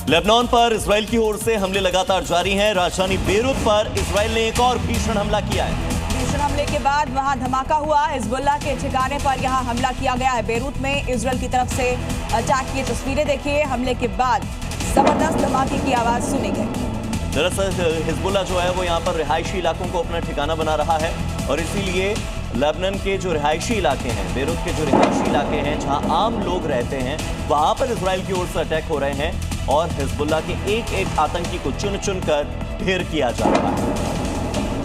Lebanon पर Israel की ओर से हमले लगातार जारी हैं। राजधानी बेरूत पर इजराइल ने एक और भीषण हमला किया है। भीषण हमले के बाद वहां धमाका हुआ। हिजबुल्लाह के ठिकाने पर यहां हमला किया गया है। बेरूत में इजराइल की तरफ से अटैक की तस्वीरें देखिए। हमले के बाद जबरदस्त धमाके की आवाज सुनी गई। दरअसल हिजबुल्लाह जो है वो यहाँ पर रिहायशी इलाकों को अपना ठिकाना बना रहा है और इसीलिए लेबनान के जो रिहायशी इलाके हैं, बेरूत के जो रिहायशी इलाके हैं जहां आम लोग रहते हैं, वहां पर इजराइल की ओर से अटैक हो रहे हैं और हिजबुल्लाह के एक एक आतंकी को चुन चुन कर ढेर किया जा रहा है।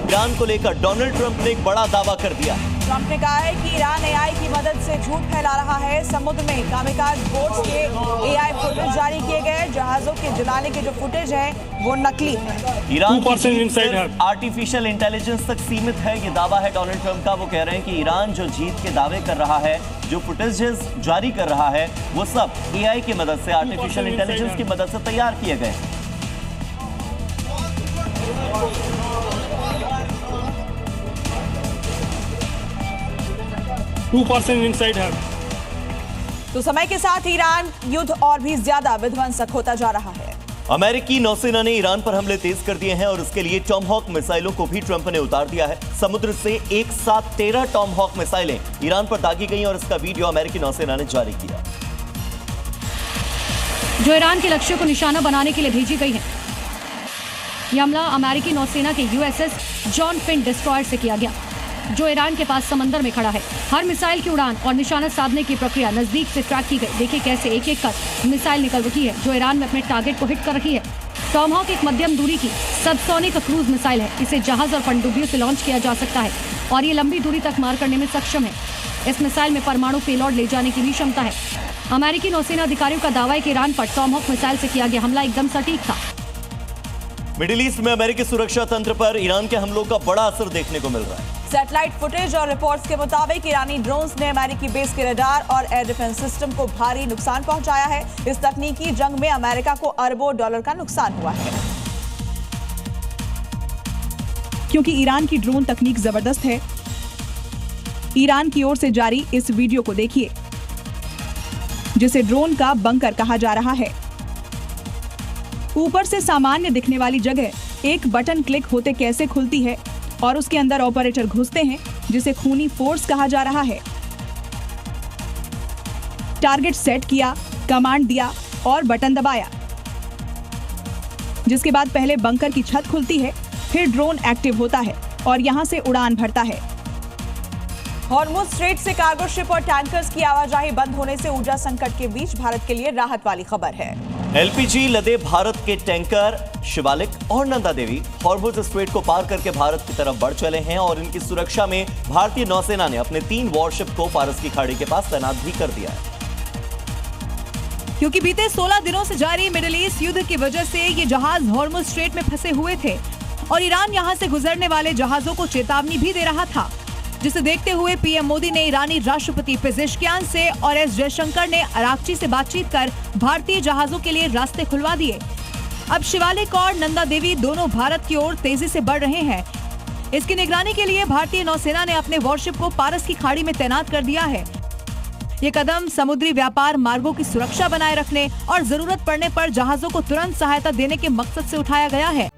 ईरान को लेकर डोनाल्ड ट्रंप ने एक बड़ा दावा कर दिया। ट्रंप ने कहा है कि ईरान एआई की मदद से झूठ फैला रहा है। समुद्र में कामिकाज बोट्स के एआई फुटेज जारी किए गए। जहाजों के जलाने के जो फुटेज है वो नकली है। ईरान की आर्टिफिशियल इंटेलिजेंस तक सीमित है, ये दावा है डोनाल्ड ट्रंप का। वो कह रहे हैं कि ईरान जो जीत के दावे कर रहा है, जो फुटेजेस जारी कर रहा है, वो सब एआई की मदद से, आर्टिफिशियल इंटेलिजेंस की मदद से तैयार किए गए। तो समय के साथ ईरान युद्ध और भी ज्यादा विध्वंसक होता जा रहा है। अमेरिकी नौसेना ने ईरान पर हमले तेज कर दिए हैं और इसके लिए टॉमहॉक मिसाइलों को भी ट्रंप ने उतार दिया है। समुद्र से एक साथ 13 टॉमहॉक मिसाइलें ईरान पर दागी गई और इसका वीडियो अमेरिकी नौसेना ने जारी किया, जो ईरान के लक्ष्यों को निशाना बनाने के लिए भेजी गई है। यह हमला अमेरिकी नौसेना के यूएसएस जॉन फिन डिस्ट्रॉयर से किया गया, जो ईरान के पास समंदर में खड़ा है। हर मिसाइल की उड़ान और निशाना साधने की प्रक्रिया नजदीक से ट्रैक की गई। देखिए कैसे एक एक कर मिसाइल निकल रही है, जो ईरान में अपने टारगेट को हिट कर रही है। टॉमहॉक एक मध्यम दूरी की सबसोनिक क्रूज मिसाइल है। इसे जहाज और पनडुब्बियों से लॉन्च किया जा सकता है और ये लंबी दूरी तक मार करने में सक्षम है। इस मिसाइल में परमाणु पेलोड ले जाने की भी क्षमता है। अमेरिकी नौसेना अधिकारियों का दावा है कि ईरान पर टॉमहॉक मिसाइल से किया गया हमला एकदम सटीक था। मिडिल ईस्ट में अमेरिकी सुरक्षा तंत्र पर ईरान के हमलों का बड़ा असर देखने को मिल रहा है। सैटेलाइट फुटेज और रिपोर्ट्स के मुताबिक ईरानी ड्रोन्स ने अमेरिकी बेस के रडार और एयर डिफेंस सिस्टम को भारी नुकसान पहुंचाया है। इस तकनीकी जंग में अमेरिका को अरबों डॉलर का नुकसान हुआ है। क्योंकि ईरान की ड्रोन तकनीक जबरदस्त है। ईरान की ओर से जारी इस वीडियो को देखिए, जिसे ड्रोन का बंकर कहा जा रहा है। ऊपर से सामान्य दिखने वाली जगह एक बटन क्लिक होते कैसे खुलती है और उसके अंदर ऑपरेटर घुसते हैं, जिसे खूनी फोर्स कहा जा रहा है। टारगेट सेट किया, कमांड दिया और बटन दबाया, जिसके बाद पहले बंकर की छत खुलती है, फिर ड्रोन एक्टिव होता है और यहां से उड़ान भरता है। हॉर्मुज़ स्ट्रेट से कार्गो शिप और टैंकर्स की आवाजाही बंद होने से ऊर्जा संकट के बीच भारत के लिए राहत वाली खबर है। एलपीजी लदे भारत के टैंकर शिवालिक और नंदा देवी हॉर्मुज़ स्ट्रेट को पार करके भारत की तरफ बढ़ चले हैं और इनकी सुरक्षा में भारतीय नौसेना ने अपने 3 वॉरशिप को फारस की खाड़ी के पास तैनात भी कर दिया है। क्योंकि बीते 16 दिनों से जारी मिडिल ईस्ट युद्ध की वजह से ये जहाज हॉर्मुज़ स्ट्रेट में फंसे हुए थे और ईरान यहां से गुजरने वाले जहाजों को चेतावनी भी दे रहा था, जिसे देखते हुए पीएम मोदी ने ईरानी राष्ट्रपति पेजेश्कियान से और एस जयशंकर ने अराक्ची से बातचीत कर भारतीय जहाजों के लिए रास्ते खुलवा दिए। अब शिवालिक और नंदा देवी दोनों भारत की ओर तेजी से बढ़ रहे हैं। इसकी निगरानी के लिए भारतीय नौसेना ने अपने वॉरशिप को पारस की खाड़ी में तैनात कर दिया है। ये कदम समुद्री व्यापार मार्गों की सुरक्षा बनाए रखने और जरूरत पड़ने पर जहाजों को तुरंत सहायता देने के मकसद से उठाया गया है।